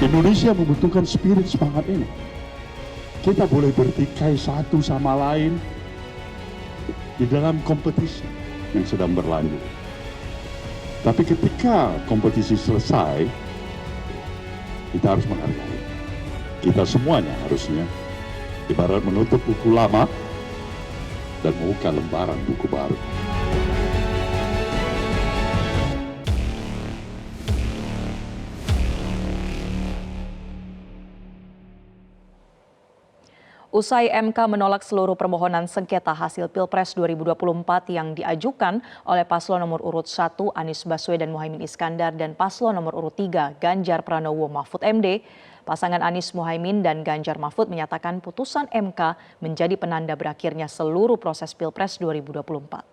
Indonesia membutuhkan spirit semangat ini. Kita boleh bertikai satu sama lain di dalam kompetisi yang sedang berlanjut. Tapi ketika kompetisi selesai, kita harus menghargai. Kita semuanya harusnya ibarat menutup buku lama dan membuka lembaran buku baru. Usai MK menolak seluruh permohonan sengketa hasil Pilpres 2024 yang diajukan oleh paslon nomor urut 1 Anies Baswedan Muhaimin Iskandar dan paslon nomor urut 3 Ganjar Pranowo Mahfud MD, pasangan Anies Muhaimin dan Ganjar Mahfud menyatakan putusan MK menjadi penanda berakhirnya seluruh proses Pilpres 2024.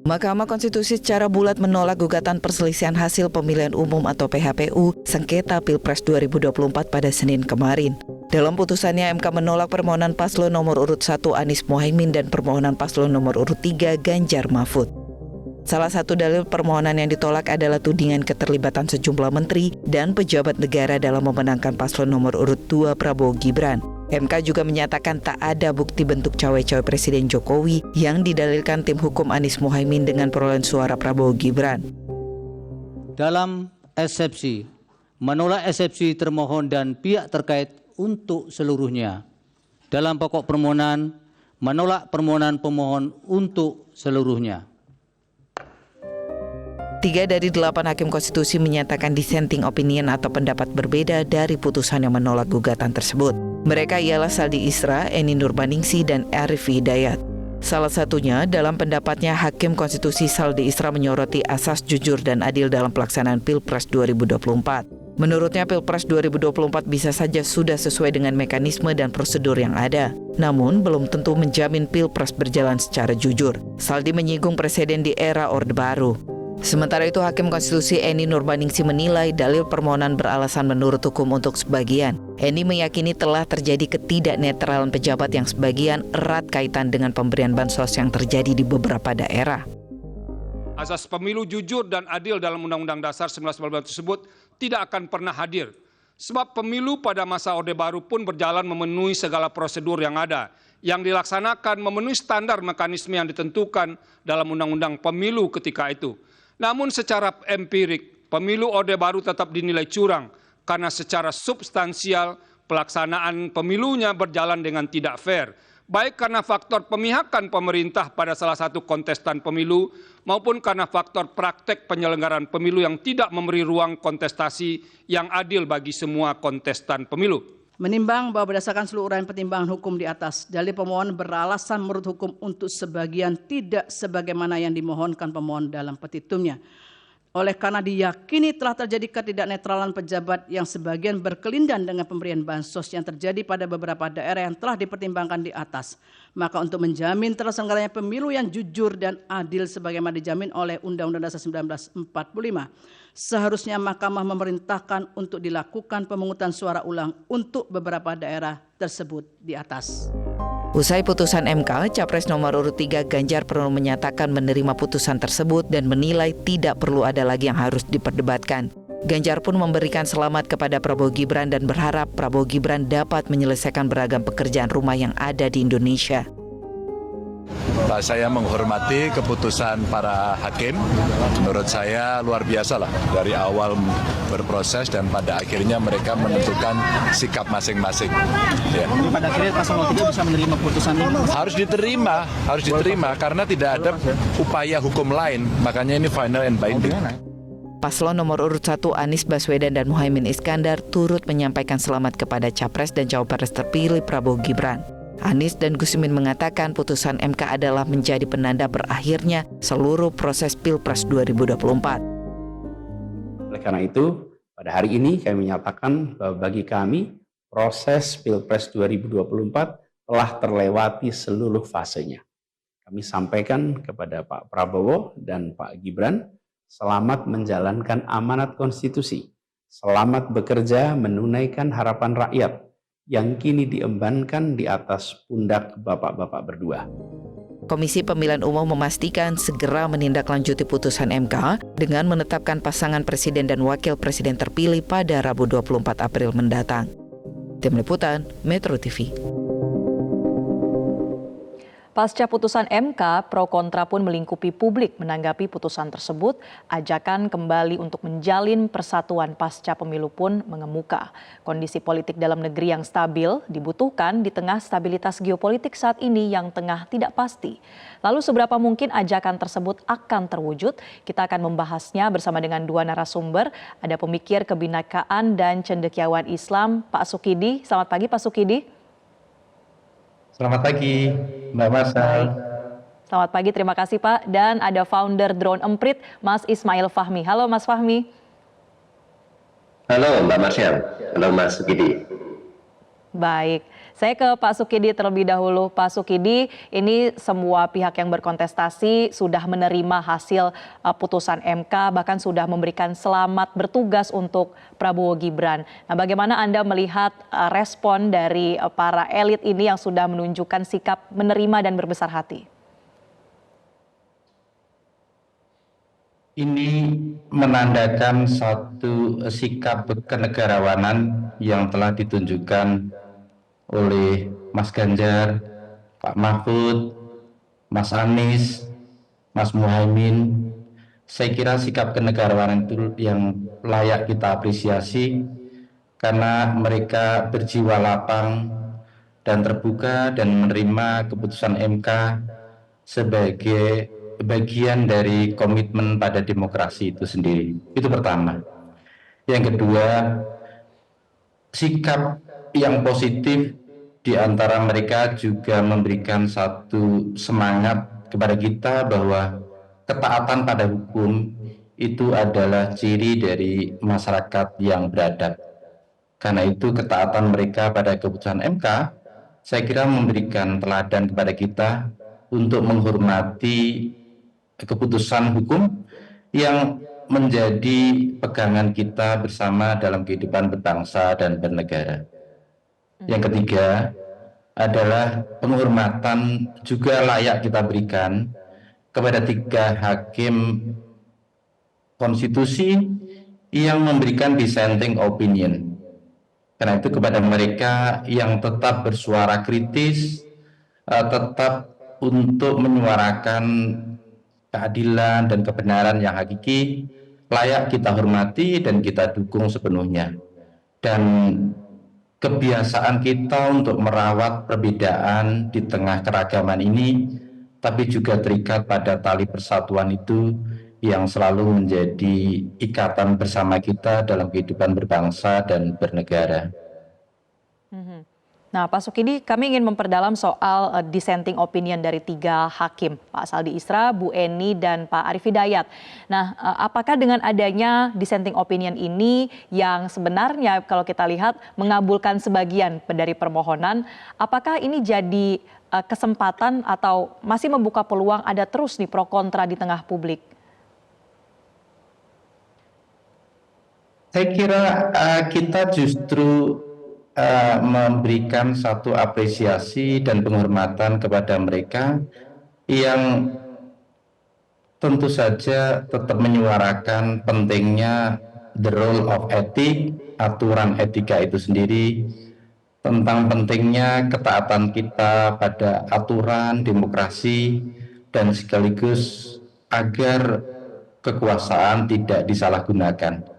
Mahkamah Konstitusi secara bulat menolak gugatan perselisihan hasil pemilihan umum atau PHPU sengketa Pilpres 2024 pada Senin kemarin. Dalam putusannya, MK menolak permohonan paslon nomor urut 1 Anies Muhaimin dan permohonan paslon nomor urut 3 Ganjar Mahfud. Salah satu dalil permohonan yang ditolak adalah tudingan keterlibatan sejumlah menteri dan pejabat negara dalam memenangkan paslon nomor urut 2 Prabowo Gibran. MK juga menyatakan tak ada bukti bentuk cawe-cawe Presiden Jokowi yang didalilkan tim hukum Anies Muhaimin dengan perolehan suara Prabowo Gibran. Dalam eksepsi, menolak eksepsi termohon dan pihak terkait untuk seluruhnya. Dalam pokok permohonan, menolak permohonan pemohon untuk seluruhnya. 3 dari 8 hakim konstitusi menyatakan dissenting opinion atau pendapat berbeda dari putusan yang menolak gugatan tersebut. Mereka ialah Saldi Isra, Eni Nurbaningsi, dan Arif Hidayat. Salah satunya dalam pendapatnya Hakim Konstitusi Saldi Isra menyoroti asas jujur dan adil dalam pelaksanaan Pilpres 2024. Menurutnya Pilpres 2024 bisa saja sudah sesuai dengan mekanisme dan prosedur yang ada. Namun belum tentu menjamin Pilpres berjalan secara jujur. Saldi menyinggung presiden di era Orde Baru. Sementara itu, Hakim Konstitusi Eni Nurbaningsi menilai dalil permohonan beralasan menurut hukum untuk sebagian. Eni meyakini telah terjadi ketidaknetralan pejabat yang sebagian erat kaitan dengan pemberian bansos yang terjadi di beberapa daerah. Asas pemilu jujur dan adil dalam Undang-Undang Dasar 1945 tersebut tidak akan pernah hadir. Sebab pemilu pada masa Orde Baru pun berjalan memenuhi segala prosedur yang ada, yang dilaksanakan memenuhi standar mekanisme yang ditentukan dalam Undang-Undang Pemilu ketika itu. Namun secara empirik, pemilu Orde Baru tetap dinilai curang karena secara substansial pelaksanaan pemilunya berjalan dengan tidak fair, baik karena faktor pemihakan pemerintah pada salah satu kontestan pemilu maupun karena faktor praktek penyelenggaraan pemilu yang tidak memberi ruang kontestasi yang adil bagi semua kontestan pemilu. Menimbang bahwa berdasarkan seluruh uraian pertimbangan hukum di atas, dalil pemohon beralasan menurut hukum untuk sebagian tidak sebagaimana yang dimohonkan pemohon dalam petitumnya. Oleh karena diyakini telah terjadi ketidaknetralan pejabat yang sebagian berkelindan dengan pemberian bansos yang terjadi pada beberapa daerah yang telah dipertimbangkan di atas, maka untuk menjamin terselenggaranya pemilu yang jujur dan adil sebagaimana dijamin oleh Undang-Undang Dasar 1945, seharusnya Mahkamah memerintahkan untuk dilakukan pemungutan suara ulang untuk beberapa daerah tersebut di atas. Usai putusan MK, Capres nomor urut 3 Ganjar Pranowo menyatakan menerima putusan tersebut dan menilai tidak perlu ada lagi yang harus diperdebatkan. Ganjar pun memberikan selamat kepada Prabowo Gibran dan berharap Prabowo Gibran dapat menyelesaikan beragam pekerjaan rumah yang ada di Indonesia. Saya menghormati keputusan para hakim. Menurut saya luar biasa lah, dari awal berproses dan pada akhirnya mereka menentukan sikap masing-masing. Ya. Pada akhirnya paslon 3 bisa menerima putusan ini? Harus diterima karena tidak ada upaya hukum lain. Makanya ini final and binding. Paslon nomor urut 1 Anies Baswedan dan Muhaimin Iskandar turut menyampaikan selamat kepada Capres dan Cawapres terpilih Prabowo Gibran. Anies dan Gusmin mengatakan putusan MK adalah menjadi penanda berakhirnya seluruh proses Pilpres 2024. Oleh karena itu, Pada hari ini kami menyatakan bahwa bagi kami proses Pilpres 2024 telah terlewati seluruh fasenya. Kami sampaikan kepada Pak Prabowo dan Pak Gibran, selamat menjalankan amanat konstitusi, selamat bekerja menunaikan harapan rakyat yang kini diembankan di atas pundak bapak-bapak berdua. Komisi Pemilihan Umum memastikan segera menindaklanjuti putusan MK dengan menetapkan pasangan presiden dan wakil presiden terpilih pada Rabu 24 April mendatang. Tim Liputan, Metro TV. Pasca putusan MK, pro kontra pun melingkupi publik menanggapi putusan tersebut. Ajakan kembali untuk menjalin persatuan pasca pemilu pun mengemuka. Kondisi politik dalam negeri yang stabil dibutuhkan di tengah stabilitas geopolitik saat ini yang tengah tidak pasti. Lalu seberapa mungkin ajakan tersebut akan terwujud? Kita akan membahasnya bersama dengan dua narasumber. Ada pemikir kebinekaan dan cendekiawan Islam, Pak Sukidi. Selamat pagi, Pak Sukidi. Selamat pagi, Mbak Masal. Selamat pagi, terima kasih Pak. Dan ada founder Drone Emprit, Mas Ismail Fahmi. Halo Mas Fahmi. Halo Mbak Marsyam, halo Mas Sukidi. Baik, saya ke Pak Sukidi terlebih dahulu. Pak Sukidi, ini semua pihak yang berkontestasi sudah menerima hasil putusan MK, bahkan sudah memberikan selamat bertugas untuk Prabowo Gibran. Nah, bagaimana Anda melihat respon dari para elit ini yang sudah menunjukkan sikap menerima dan berbesar hati? Ini menandakan satu sikap kenegarawanan yang telah ditunjukkan oleh Mas Ganjar, Pak Mahfud, Mas Anies, Mas Muhaimin. Saya kira sikap kenegarawanan itu yang layak kita apresiasi karena mereka berjiwa lapang dan terbuka dan menerima keputusan MK sebagai bagian dari komitmen pada demokrasi itu sendiri. Itu pertama. Yang kedua, sikap yang positif di antara mereka juga memberikan satu semangat kepada kita bahwa ketaatan pada hukum itu adalah ciri dari masyarakat yang beradab. Karena itu ketaatan mereka pada keputusan MK, saya kira memberikan teladan kepada kita untuk menghormati keputusan hukum yang menjadi pegangan kita bersama dalam kehidupan berbangsa dan bernegara. Yang ketiga adalah penghormatan juga layak kita berikan kepada 3 hakim konstitusi yang memberikan dissenting opinion. Karena itu kepada mereka yang tetap bersuara kritis, tetap untuk menyuarakan keadilan dan kebenaran yang hakiki, layak kita hormati dan kita dukung sepenuhnya. Dan kebiasaan kita untuk merawat perbedaan di tengah keragaman ini, tapi juga terikat pada tali persatuan itu yang selalu menjadi ikatan bersama kita dalam kehidupan berbangsa dan bernegara. Nah, Pak Sukidi, kami ingin memperdalam soal dissenting opinion dari 3 hakim, Pak Saldi Isra, Bu Eni, dan Pak Arief Hidayat. Nah, apakah dengan adanya dissenting opinion ini yang sebenarnya kalau kita lihat mengabulkan sebagian dari permohonan, apakah ini jadi kesempatan atau masih membuka peluang ada terus nih pro kontra di tengah publik? Saya kira kita justru memberikan satu apresiasi dan penghormatan kepada mereka yang tentu saja tetap menyuarakan pentingnya the role of ethic, aturan etika itu sendiri, tentang pentingnya ketaatan kita pada aturan demokrasi dan sekaligus agar kekuasaan tidak disalahgunakan.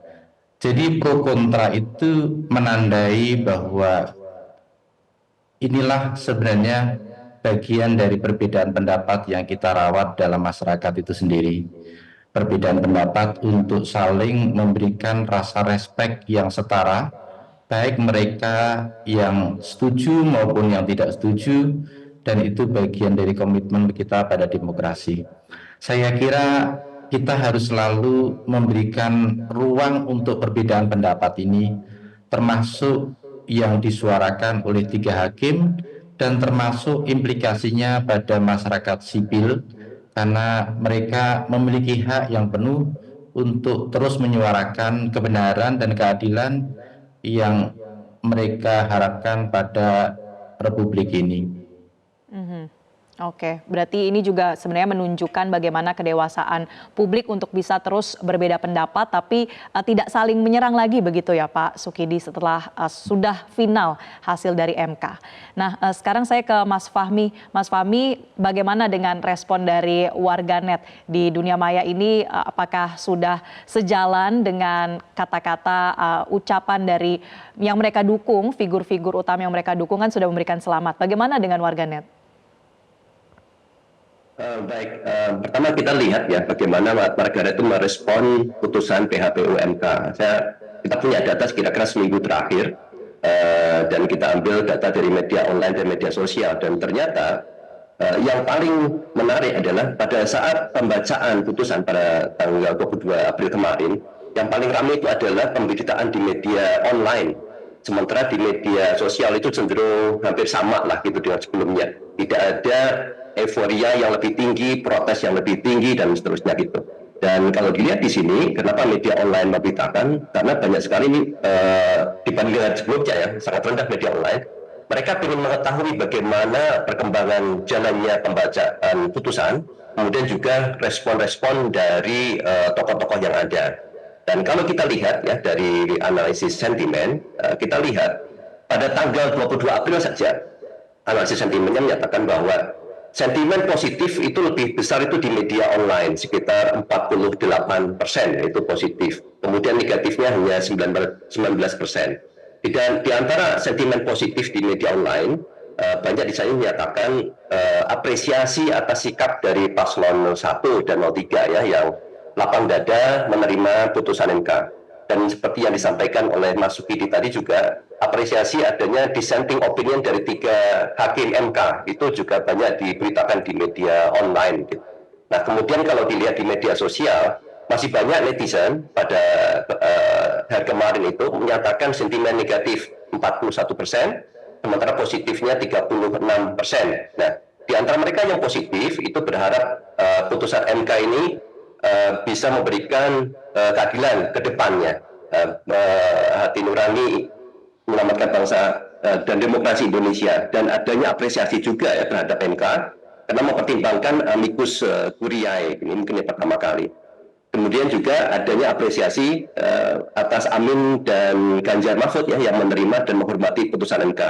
Jadi pro kontra itu menandai bahwa inilah sebenarnya bagian dari perbedaan pendapat yang kita rawat dalam masyarakat itu sendiri. Perbedaan pendapat untuk saling memberikan rasa respek yang setara, baik mereka yang setuju maupun yang tidak setuju, dan itu bagian dari komitmen kita pada demokrasi. Saya kira kita harus selalu memberikan ruang untuk perbedaan pendapat ini, termasuk yang disuarakan oleh 3 hakim dan termasuk implikasinya pada masyarakat sipil, karena mereka memiliki hak yang penuh untuk terus menyuarakan kebenaran dan keadilan yang mereka harapkan pada Republik ini. Oke, berarti ini juga sebenarnya menunjukkan bagaimana kedewasaan publik untuk bisa terus berbeda pendapat tapi tidak saling menyerang lagi begitu ya Pak Sukidi setelah sudah final hasil dari MK. Nah sekarang saya ke Mas Fahmi. Mas Fahmi, bagaimana dengan respon dari warganet di dunia maya ini? Apakah sudah sejalan dengan kata-kata ucapan dari yang mereka dukung, figur-figur utama yang mereka dukung kan sudah memberikan selamat. Bagaimana dengan warganet? Baik, pertama kita lihat ya bagaimana warganet itu merespon putusan PHPU MK. Kita punya data kira-kira seminggu terakhir dan kita ambil data dari media online dan media sosial, dan ternyata yang paling menarik adalah pada saat pembacaan putusan pada tanggal 22 April kemarin, yang paling ramai itu adalah pemberitaan di media online. Sementara di media sosial itu cenderung hampir sama lah gitu dengan sebelumnya. Tidak ada euforia yang lebih tinggi, protes yang lebih tinggi, dan seterusnya gitu. Dan kalau dilihat di sini, kenapa media online memberitakan? Karena banyak sekali ini dibanding dengan sebelumnya ya, sangat rendah media online. Mereka ingin mengetahui bagaimana perkembangan jalannya pembacaan putusan, kemudian juga respon-respon dari tokoh-tokoh yang ada. Dan kalau kita lihat ya dari analisis sentimen, kita lihat pada tanggal 22 April saja, analisis sentimennya menyatakan bahwa sentimen positif itu lebih besar itu di media online, sekitar 48% itu positif. Kemudian negatifnya hanya 19%. Dan di antara sentimen positif di media online, banyak di sana menyatakan apresiasi atas sikap dari paslon 1 dan 03 ya, yang lapang dada menerima putusan MK. Dan seperti yang disampaikan oleh Mas Sukidi tadi juga, apresiasi adanya dissenting opinion dari 3 hakim MK, itu juga banyak diberitakan di media online. Nah kemudian kalau dilihat di media sosial, masih banyak netizen pada hari kemarin itu menyatakan sentimen negatif 41%, sementara positifnya 36%. Nah di antara mereka yang positif itu berharap putusan MK ini bisa memberikan keadilan ke depannya, hati nurani menyelamatkan bangsa dan demokrasi Indonesia, dan adanya apresiasi juga ya terhadap MK karena mempertimbangkan amicus curiae, ini mungkin yang pertama kali. Kemudian juga adanya apresiasi atas Amin dan Ganjar Mahfud ya yang menerima dan menghormati putusan MK.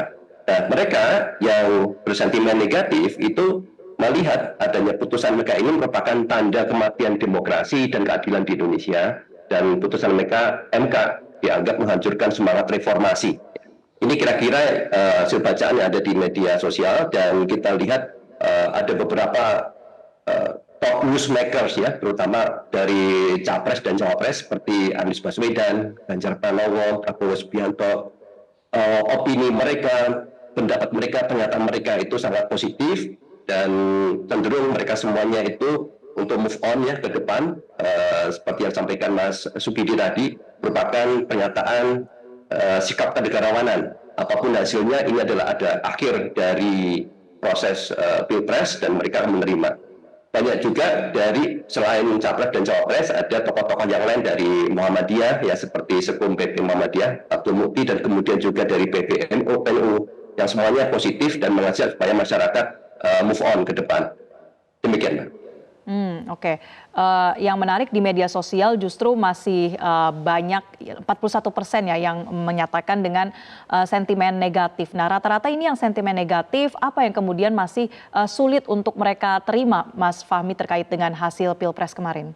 Nah, mereka yang bersentimen negatif itu melihat adanya putusan MK ini merupakan tanda kematian demokrasi dan keadilan di Indonesia, dan putusan MK dianggap menghancurkan semangat reformasi. Ini kira-kira hasil bacaan yang ada di media sosial, dan kita lihat ada beberapa top newsmakers ya, terutama dari Capres dan Cawapres seperti Anies Baswedan, Ganjar Pranowo, Prabowo Subianto, opini mereka, pendapat mereka, pernyataan mereka itu sangat positif, dan cenderung mereka semuanya itu untuk move on ya ke depan, seperti yang disampaikan Mas Sukidi tadi, merupakan pernyataan sikap kenegarawanan. Apapun hasilnya, ini adalah ada akhir dari proses Pilpres dan mereka akan menerima. Banyak juga dari selain Capres dan Cawapres, ada tokoh-tokoh yang lain dari Muhammadiyah ya, seperti Sekum PP Muhammadiyah, Abdul Mukti, dan kemudian juga dari PBNU, PNU, yang semuanya positif dan mengajak supaya masyarakat move on ke depan. Demikian, Mbak. Oke. Yang menarik di media sosial justru masih banyak 41% ya yang menyatakan dengan sentimen negatif. Nah, rata-rata ini yang sentimen negatif, apa yang kemudian masih sulit untuk mereka terima, Mas Fahmi, terkait dengan hasil Pilpres kemarin?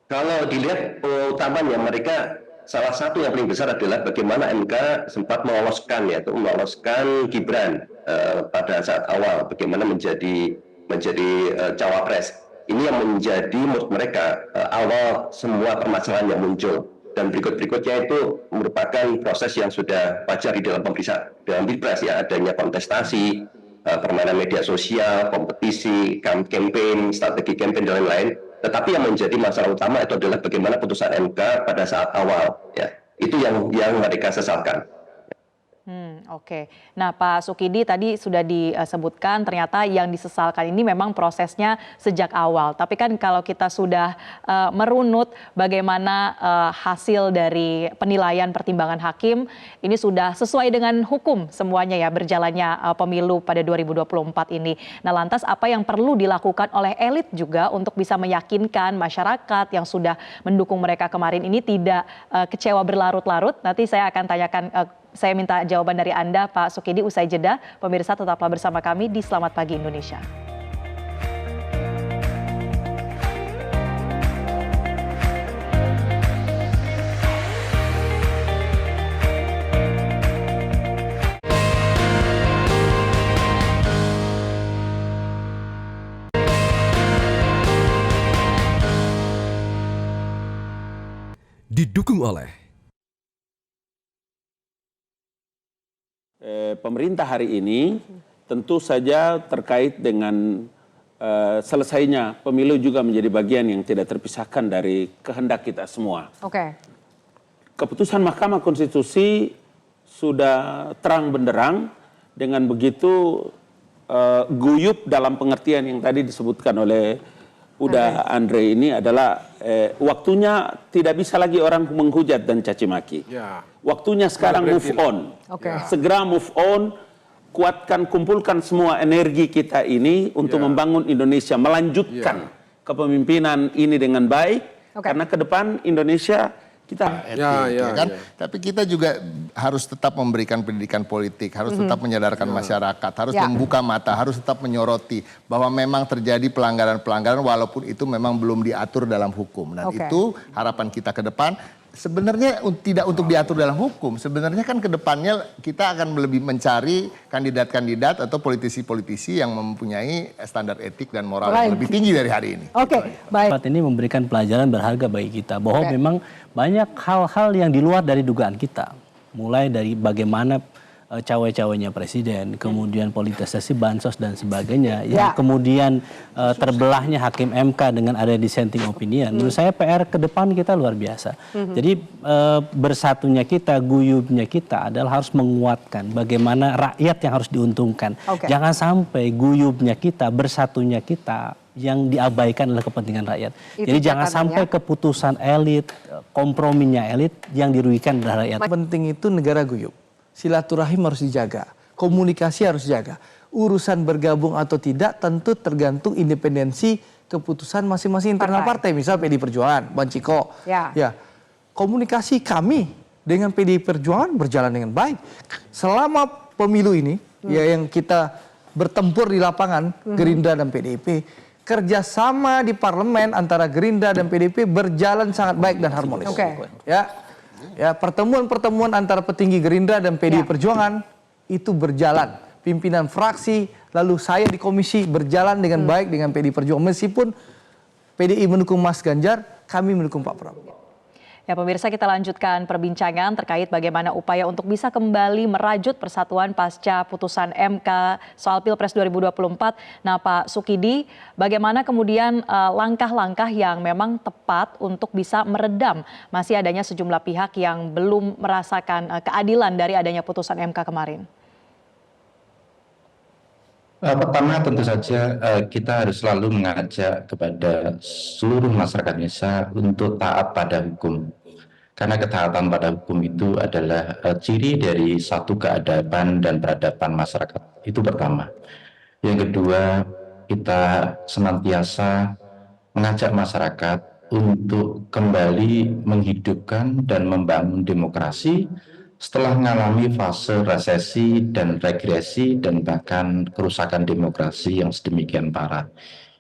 Kalau dilihat utamanya mereka, salah satu yang paling besar adalah bagaimana MK sempat meloloskan Gibran pada saat awal, bagaimana menjadi cawapres. Ini yang menjadi menurut mereka awal semua permasalahan yang muncul, dan berikutnya itu merupakan proses yang sudah wajar di dalam Pilpres ya, adanya kontestasi, permainan media sosial, kompetisi, campaign, strategi campaign dan lain-lain. Tetapi yang menjadi masalah utama itu adalah bagaimana putusan MK pada saat awal. Ya, itu yang mereka sesalkan. Oke. Nah, Pak Sukidi tadi sudah disebutkan ternyata yang disesalkan ini memang prosesnya sejak awal. Tapi kan kalau kita sudah merunut bagaimana hasil dari penilaian pertimbangan hakim, ini sudah sesuai dengan hukum semuanya ya berjalannya pemilu pada 2024 ini. Nah, lantas apa yang perlu dilakukan oleh elit juga untuk bisa meyakinkan masyarakat yang sudah mendukung mereka kemarin ini tidak kecewa berlarut-larut? Nanti saya akan tanyakan saya minta jawaban dari Anda, Pak Sukidi, usai jeda. Pemirsa tetaplah bersama kami di Selamat Pagi Indonesia. Didukung oleh pemerintah hari ini tentu saja terkait dengan selesainya pemilu juga menjadi bagian yang tidak terpisahkan dari kehendak kita semua. Oke. Keputusan Mahkamah Konstitusi sudah terang benderang dengan begitu guyup dalam pengertian yang tadi disebutkan oleh Uda Andre ini adalah waktunya tidak bisa lagi orang menghujat dan caci maki. Ya. Waktunya sekarang move on. Segera move on, kumpulkan semua energi kita ini untuk membangun Indonesia, melanjutkan kepemimpinan ini dengan baik. Karena ke depan Indonesia kita kan? Tapi kita juga harus tetap memberikan pendidikan politik, harus tetap menyadarkan masyarakat, harus membuka mata, harus tetap menyoroti bahwa memang terjadi pelanggaran-pelanggaran walaupun itu memang belum diatur dalam hukum. Dan itu harapan kita ke depan. Sebenarnya tidak untuk diatur dalam hukum, sebenarnya kan ke depannya kita akan lebih mencari kandidat-kandidat atau politisi-politisi yang mempunyai standar etik dan moral yang lebih tinggi dari hari ini. Baik. Ini memberikan pelajaran berharga bagi kita bahwa memang banyak hal-hal yang di luar dari dugaan kita. Mulai dari bagaimana cawe-cawenya presiden, kemudian politisasi bansos dan sebagainya, yang kemudian terbelahnya hakim MK dengan ada dissenting opinion. Menurut saya PR ke depan kita luar biasa. Jadi bersatunya kita, guyubnya kita adalah harus menguatkan bagaimana rakyat yang harus diuntungkan. Jangan sampai guyubnya kita, bersatunya kita yang diabaikan adalah kepentingan rakyat. Jadi jangan sampai keputusan elit, komprominya elit yang dirugikan adalah rakyat. Penting itu negara guyup. Silaturahim harus dijaga, komunikasi harus dijaga. Urusan bergabung atau tidak tentu tergantung independensi keputusan masing-masing internal partai. Misal PDI Perjuangan, Bang Ciko. Ya, komunikasi kami dengan PDI Perjuangan berjalan dengan baik. Selama pemilu ini, ya yang kita bertempur di lapangan, Gerindra dan PDIP, kerjasama di parlemen antara Gerindra dan PDIP berjalan sangat baik dan harmonis. Ya, pertemuan-pertemuan antara petinggi Gerindra dan PDI Perjuangan itu berjalan. Pimpinan fraksi, lalu saya di komisi berjalan dengan baik dengan PDI Perjuangan. Meskipun PDI mendukung Mas Ganjar, kami mendukung Pak Prabowo. Ya pemirsa, kita lanjutkan perbincangan terkait bagaimana upaya untuk bisa kembali merajut persatuan pasca putusan MK soal Pilpres 2024. Nah Pak Sukidi, bagaimana kemudian langkah-langkah yang memang tepat untuk bisa meredam masih adanya sejumlah pihak yang belum merasakan keadilan dari adanya putusan MK kemarin? Pertama tentu saja kita harus selalu mengajak kepada seluruh masyarakat Indonesia untuk taat pada hukum. Karena ketaatan pada hukum itu adalah ciri dari satu keadaban dan peradaban masyarakat. Itu pertama. Yang kedua, kita senantiasa mengajak masyarakat untuk kembali menghidupkan dan membangun demokrasi setelah mengalami fase resesi dan regresi dan bahkan kerusakan demokrasi yang sedemikian parah.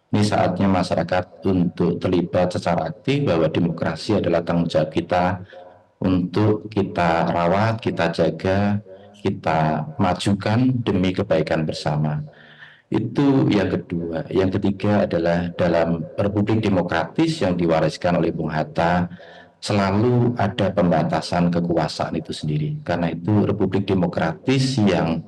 Ini saatnya masyarakat untuk terlibat secara aktif bahwa demokrasi adalah tanggung jawab kita untuk kita rawat, kita jaga, kita majukan demi kebaikan bersama. Itu yang kedua. Yang ketiga adalah dalam Republik Demokratis yang diwariskan oleh Bung Hatta, selalu ada pembatasan kekuasaan itu sendiri. Karena itu Republik Demokratis yang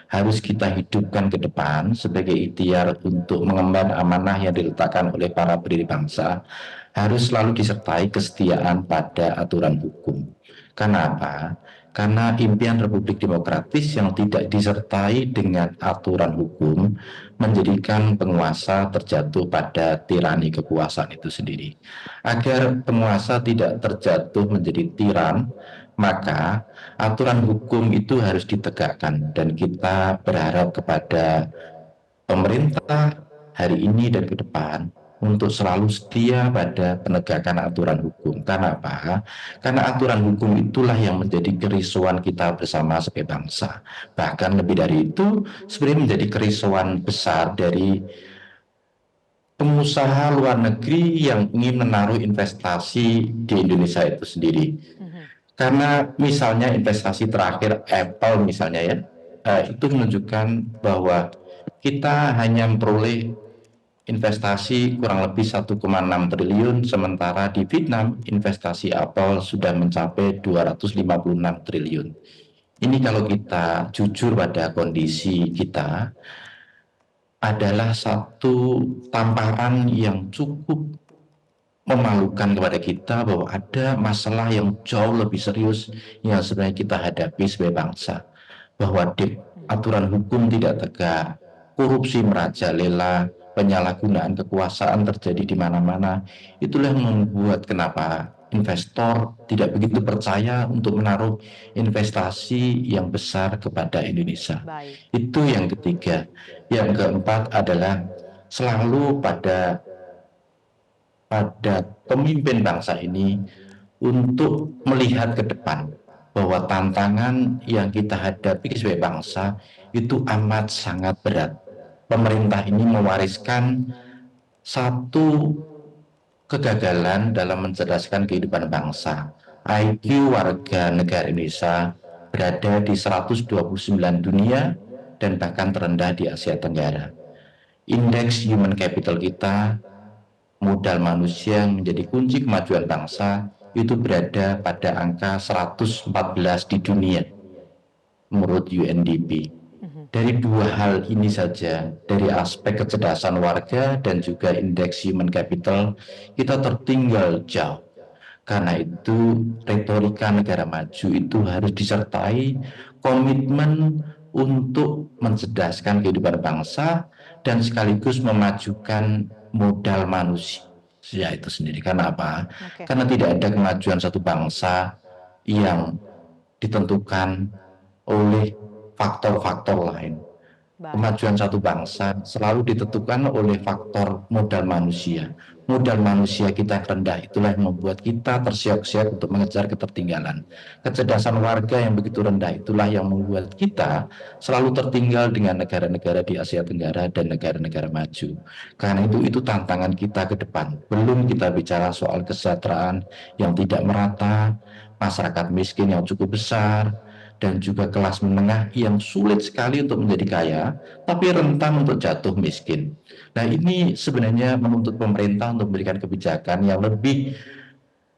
harus kita hidupkan ke depan sebagai ikhtiar untuk mengemban amanah yang diletakkan oleh para pendiri bangsa, harus selalu disertai kesetiaan pada aturan hukum. Kenapa? Karena impian Republik Demokratis yang tidak disertai dengan aturan hukum menjadikan penguasa terjatuh pada tirani kekuasaan itu sendiri. Agar penguasa tidak terjatuh menjadi tiran, maka aturan hukum itu harus ditegakkan, dan kita berharap kepada pemerintah hari ini dan ke depan untuk selalu setia pada penegakan aturan hukum. Karena apa? Karena aturan hukum itulah yang menjadi kerisauan kita bersama sebagai bangsa. Bahkan lebih dari itu, sebenarnya menjadi kerisauan besar dari pengusaha luar negeri yang ingin menaruh investasi di Indonesia itu sendiri. Karena misalnya investasi terakhir Apple misalnya ya, itu menunjukkan bahwa kita hanya memperoleh investasi kurang lebih 1,6 triliun, sementara di Vietnam investasi Apple sudah mencapai 256 triliun. Ini kalau kita jujur pada kondisi kita, adalah satu tamparan yang cukup memalukan kepada kita bahwa ada masalah yang jauh lebih serius yang sebenarnya kita hadapi sebagai bangsa. Bahwa aturan hukum tidak tegak, korupsi merajalela, penyalahgunaan kekuasaan terjadi di mana-mana. Itulah yang membuat kenapa investor tidak begitu percaya untuk menaruh investasi yang besar kepada Indonesia. Itu yang ketiga. Yang keempat adalah selalu pada pemimpin bangsa ini untuk melihat ke depan bahwa tantangan yang kita hadapi sebagai bangsa itu amat sangat berat. Pemerintah ini mewariskan satu kegagalan dalam mencerdaskan kehidupan bangsa. IQ warga negara Indonesia berada di 129 dunia dan bahkan terendah di Asia Tenggara. Indeks human capital kita, modal manusia yang menjadi kunci kemajuan bangsa, itu berada pada angka 114 di dunia menurut UNDP. Dari dua hal ini saja, dari aspek kecerdasan warga dan juga indeks human capital, kita tertinggal jauh. Karena itu retorika negara maju itu harus disertai komitmen untuk mencerdaskan kehidupan bangsa dan sekaligus memajukan modal manusia itu sendiri. Karena apa? Karena tidak ada kemajuan satu bangsa yang ditentukan oleh faktor-faktor lain. Kemajuan satu bangsa selalu ditentukan oleh faktor modal manusia. Modal manusia kita yang rendah itulah yang membuat kita tersiok-siok untuk mengejar ketertinggalan. Kecerdasan warga yang begitu rendah itulah yang membuat kita selalu tertinggal dengan negara-negara di Asia Tenggara dan negara-negara maju. Karena itu tantangan kita ke depan. Belum kita bicara soal kesejahteraan yang tidak merata, masyarakat miskin yang cukup besar, dan juga kelas menengah yang sulit sekali untuk menjadi kaya, tapi rentan untuk jatuh miskin. Nah, ini sebenarnya menuntut pemerintah untuk memberikan kebijakan yang lebih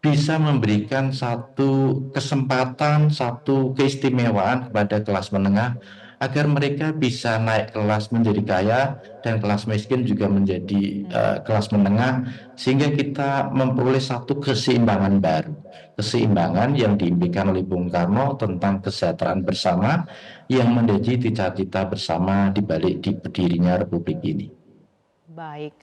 bisa memberikan satu kesempatan, satu keistimewaan kepada kelas menengah, agar mereka bisa naik kelas menjadi kaya dan kelas miskin juga menjadi kelas menengah, sehingga kita memperoleh satu keseimbangan baru. Keseimbangan yang diimpikan oleh Bung Karno tentang kesejahteraan bersama yang menjadi cita-cita bersama di balik berdirinya Republik ini. Baik.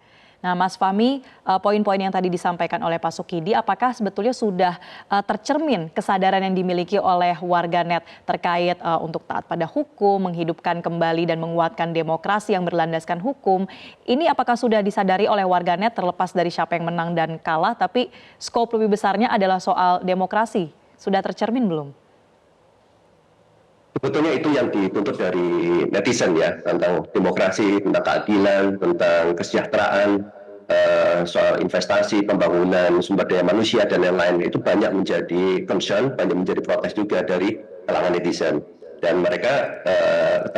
Nah, Mas Fahmi, poin-poin yang tadi disampaikan oleh Pak Sukidi, apakah sebetulnya sudah tercermin kesadaran yang dimiliki oleh warganet terkait untuk taat pada hukum, menghidupkan kembali dan menguatkan demokrasi yang berlandaskan hukum? Ini apakah sudah disadari oleh warganet terlepas dari siapa yang menang dan kalah, tapi skop lebih besarnya adalah soal demokrasi? Sudah tercermin belum? Sebetulnya itu yang dituntut dari netizen ya, tentang demokrasi, tentang keadilan, tentang kesejahteraan, soal investasi, pembangunan, sumber daya manusia, dan lain-lain. Itu banyak menjadi concern, banyak menjadi protes juga dari kalangan netizen. Dan mereka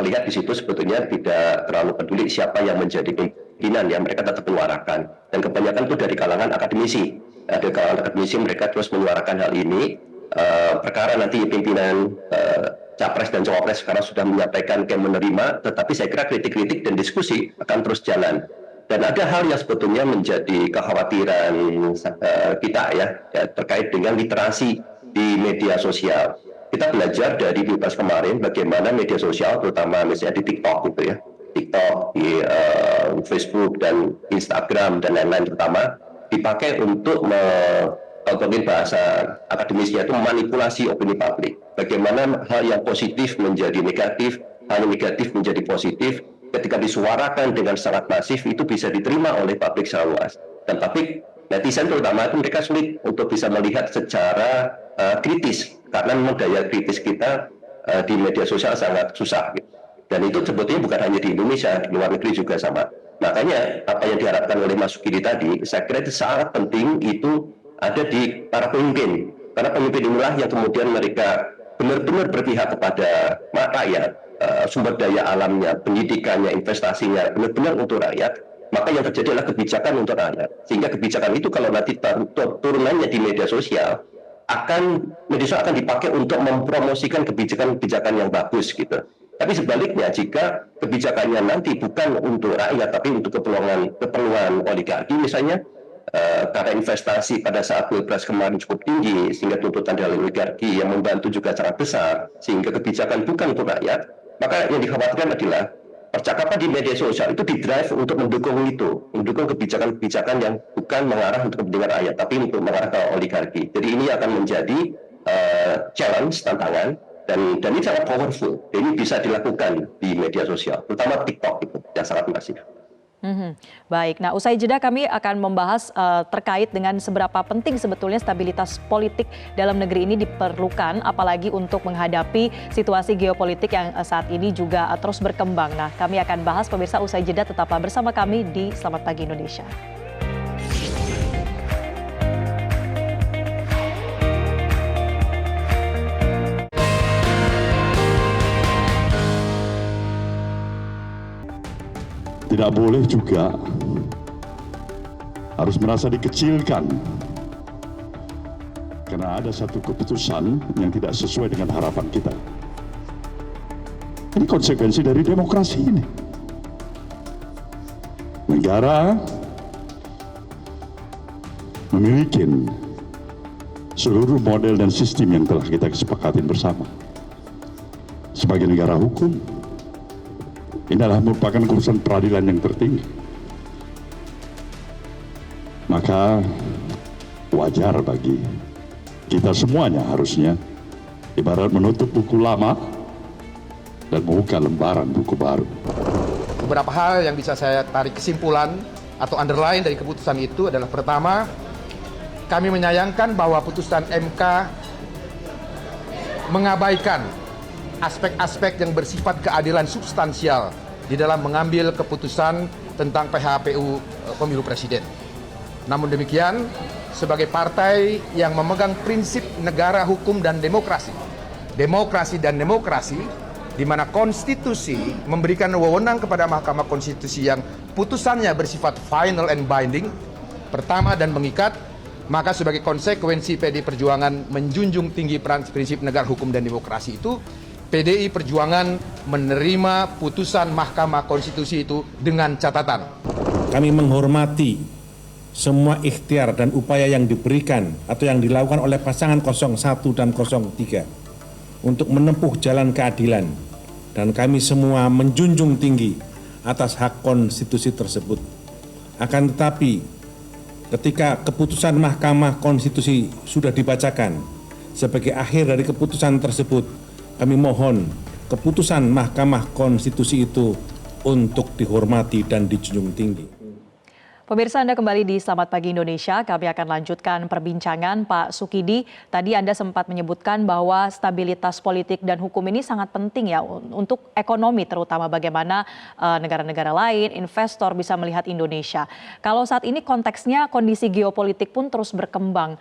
terlihat di situ sebetulnya tidak terlalu peduli siapa yang menjadi pimpinan, ya mereka tetap menyuarakan. Dan kebanyakan itu dari kalangan akademisi. Dari kalangan akademisi mereka terus menyuarakan hal ini, perkara nanti pimpinan Capres dan Cawapres sekarang sudah menyampaikan kayak menerima, tetapi saya kira kritik-kritik dan diskusi akan terus jalan. Dan ada hal yang sebetulnya menjadi kekhawatiran kita ya terkait dengan literasi di media sosial. Kita belajar dari Pilpres kemarin bagaimana media sosial, terutama misalnya di TikTok gitu ya, TikTok, di Facebook dan Instagram dan lain-lain terutama dipakai untuk kalau mungkin bahasa akademisnya itu memanipulasi opini publik. Bagaimana hal yang positif menjadi negatif, hal yang negatif menjadi positif, ketika disuarakan dengan sangat masif itu bisa diterima oleh publik secara luas. Dan publik netizen terutama itu mereka sulit untuk bisa melihat secara kritis, karena memang daya kritis kita di media sosial sangat susah. Gitu. Dan itu sebetulnya bukan hanya di Indonesia, di luar negeri juga sama. Makanya apa yang diharapkan oleh Mas Sukidi tadi, saya kira itu sangat penting itu ada di para pemimpin. Karena pemimpin inilah yang kemudian mereka benar-benar berpihak kepada rakyat, sumber daya alamnya, pendidikannya, investasinya, benar-benar untuk rakyat. Maka yang terjadi adalah kebijakan untuk rakyat. Sehingga kebijakan itu kalau nanti turunannya di media sosial, media sosial akan dipakai untuk mempromosikan kebijakan-kebijakan yang bagus gitu. Tapi sebaliknya, jika kebijakannya nanti bukan untuk rakyat, tapi untuk keperluan oligarki misalnya, karena investasi pada saat Pilpres kemarin cukup tinggi, sehingga tuntutan dari oligarki yang membantu juga sangat besar, sehingga kebijakan bukan untuk rakyat, maka yang dikhawatirkan adalah percakapan di media sosial itu didrive untuk mendukung kebijakan-kebijakan yang bukan mengarah untuk kepentingan rakyat, tapi untuk mengarah ke oligarki. Jadi ini akan menjadi challenge, tantangan, dan ini sangat powerful. Ini bisa dilakukan di media sosial, terutama TikTok itu yang sangat masif. Baik, nah usai jeda kami akan membahas terkait dengan seberapa penting sebetulnya stabilitas politik dalam negeri ini diperlukan, apalagi untuk menghadapi situasi geopolitik yang saat ini juga terus berkembang. Nah, kami akan bahas pemirsa usai jeda, tetaplah bersama kami di Selamat Pagi Indonesia. Tidak boleh juga harus merasa dikecilkan karena ada satu keputusan yang tidak sesuai dengan harapan kita. Ini konsekuensi dari demokrasi ini. Negara memiliki seluruh model dan sistem yang telah kita kesepakati bersama. Sebagai negara hukum, ini adalah merupakan urusan peradilan yang tertinggi. Maka wajar bagi kita semuanya harusnya ibarat menutup buku lama dan membuka lembaran buku baru. Beberapa hal yang bisa saya tarik kesimpulan atau underline dari keputusan itu adalah pertama, kami menyayangkan bahwa putusan MK mengabaikan aspek-aspek yang bersifat keadilan substansial di dalam mengambil keputusan tentang PHPU pemilu presiden. Namun demikian, sebagai partai yang memegang prinsip negara hukum dan demokrasi, di mana konstitusi memberikan wewenang kepada Mahkamah Konstitusi yang putusannya bersifat final and binding, pertama dan mengikat, maka sebagai konsekuensi PDI Perjuangan menjunjung tinggi prinsip negara hukum dan demokrasi itu, PDI Perjuangan menerima putusan Mahkamah Konstitusi itu dengan catatan. Kami menghormati semua ikhtiar dan upaya yang diberikan atau yang dilakukan oleh pasangan 01 dan 03 untuk menempuh jalan keadilan, dan kami semua menjunjung tinggi atas hak konstitusi tersebut. Akan tetapi, ketika keputusan Mahkamah Konstitusi sudah dibacakan, sebagai akhir dari keputusan tersebut, kami mohon keputusan Mahkamah Konstitusi itu untuk dihormati dan dijunjung tinggi. Pemirsa, Anda kembali di Selamat Pagi Indonesia. Kami akan lanjutkan perbincangan. Pak Sukidi, tadi Anda sempat menyebutkan bahwa stabilitas politik dan hukum ini sangat penting ya untuk ekonomi, terutama bagaimana negara-negara lain, investor bisa melihat Indonesia. Kalau saat ini konteksnya kondisi geopolitik pun terus berkembang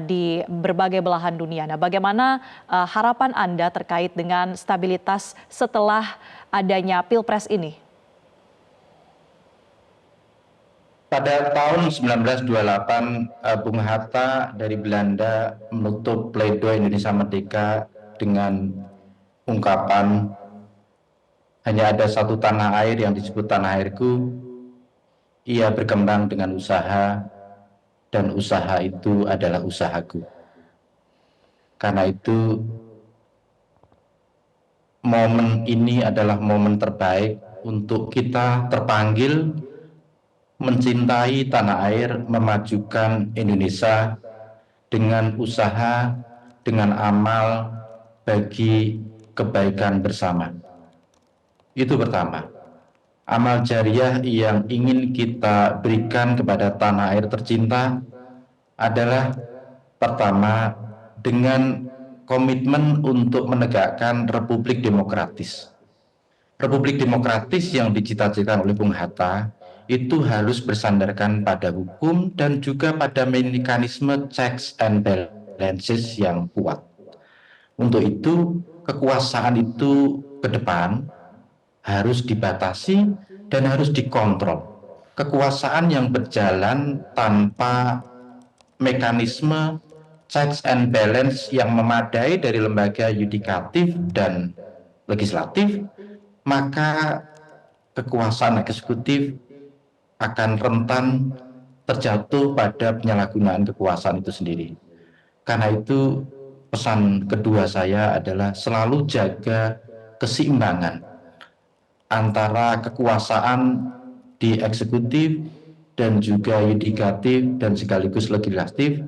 di berbagai belahan dunia. Nah, bagaimana harapan Anda terkait dengan stabilitas setelah adanya Pilpres ini? Pada tahun 1928, Bung Hatta dari Belanda menutup pledoi Indonesia Merdeka dengan ungkapan hanya ada satu tanah air yang disebut tanah airku, ia berkembang dengan usaha, dan usaha itu adalah usahaku. Karena itu, momen ini adalah momen terbaik untuk kita terpanggil mencintai tanah air, memajukan Indonesia dengan usaha, dengan amal bagi kebaikan bersama. Itu pertama. Amal jariah yang ingin kita berikan kepada tanah air tercinta adalah pertama dengan komitmen untuk menegakkan Republik Demokratis. Republik Demokratis yang dicita-citakan oleh Bung Hatta itu harus bersandarkan pada hukum dan juga pada mekanisme checks and balances yang kuat. Untuk itu, kekuasaan itu ke depan harus dibatasi dan harus dikontrol. Kekuasaan yang berjalan tanpa mekanisme checks and balance yang memadai dari lembaga yudikatif dan legislatif, maka kekuasaan eksekutif akan rentan terjatuh pada penyalahgunaan kekuasaan itu sendiri. Karena itu pesan kedua saya adalah selalu jaga keseimbangan antara kekuasaan di eksekutif dan juga yudikatif dan sekaligus legislatif,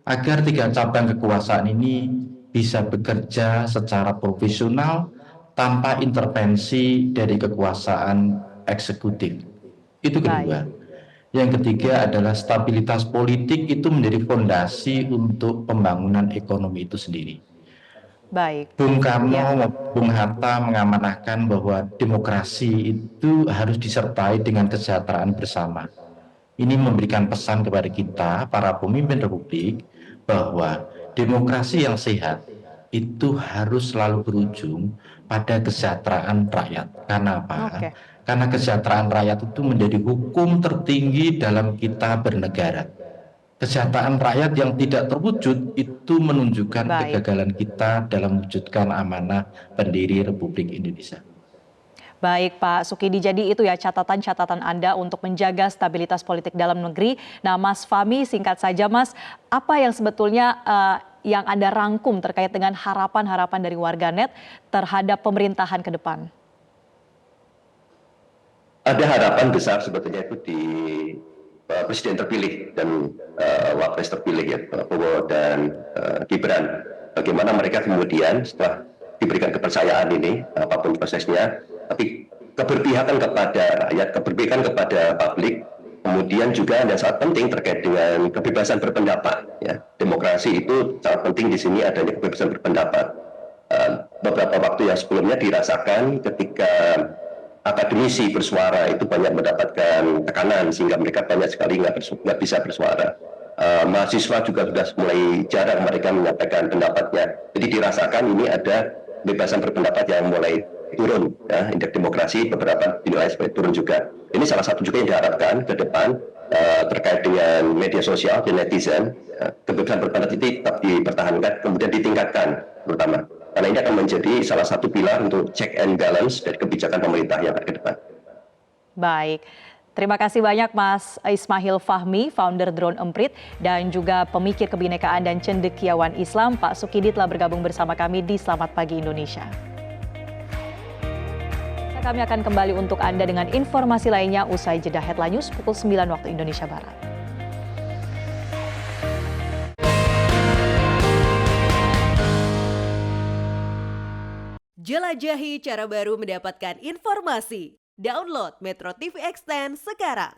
agar tiga cabang kekuasaan ini bisa bekerja secara profesional tanpa intervensi dari kekuasaan eksekutif. Itu kedua. Yang ketiga adalah stabilitas politik itu menjadi fondasi untuk pembangunan ekonomi itu sendiri. Baik. Bung Karno, Bung Hatta mengamanahkan bahwa demokrasi itu harus disertai dengan kesejahteraan bersama. Ini memberikan pesan kepada kita, para pemimpin republik, bahwa demokrasi yang sehat itu harus selalu berujung pada kesejahteraan rakyat. Karena apa? Karena kesejahteraan rakyat itu menjadi hukum tertinggi dalam kita bernegara. Kesejahteraan rakyat yang tidak terwujud itu menunjukkan kegagalan kita dalam mewujudkan amanah pendiri Republik Indonesia. Baik Pak Sukidi, jadi itu ya catatan-catatan Anda untuk menjaga stabilitas politik dalam negeri. Nah Mas Fahmi, singkat saja Mas, apa yang sebetulnya yang Anda rangkum terkait dengan harapan-harapan dari warganet terhadap pemerintahan ke depan? Ada harapan besar sebetulnya itu di Presiden terpilih dan Wapres terpilih ya, Prabowo dan Gibran. Bagaimana mereka kemudian setelah diberikan kepercayaan ini, apapun prosesnya, tapi keberpihakan kepada rakyat, keberpihakan kepada publik, kemudian juga yang sangat penting terkait dengan kebebasan berpendapat. Ya. Demokrasi itu sangat penting di sini adanya kebebasan berpendapat. Beberapa waktu yang sebelumnya dirasakan ketika akademisi bersuara itu banyak mendapatkan tekanan sehingga mereka banyak sekali nggak bisa bersuara. Mahasiswa juga sudah mulai jarang mereka menyampaikan pendapatnya. Jadi dirasakan ini ada kebebasan berpendapat yang mulai turun. Ya. Indeks demokrasi beberapa dinilai sebagai turun juga. Ini salah satu juga yang diharapkan ke depan terkait dengan media sosial dan netizen. Kebebasan berpendapat itu tetap dipertahankan, kemudian ditingkatkan terutama. Karena ini akan menjadi salah satu pilar untuk check and balance dari kebijakan pemerintah yang akan ke depan. Baik, terima kasih banyak Mas Ismail Fahmi, founder Drone Emprit, dan juga pemikir kebinekaan dan cendekiawan Islam, Pak Sukidi telah bergabung bersama kami di Selamat Pagi Indonesia. Kami akan kembali untuk Anda dengan informasi lainnya usai jeda Headline News pukul 9 waktu Indonesia Barat. Jelajahi cara baru mendapatkan informasi. Download Metro TV Extend sekarang.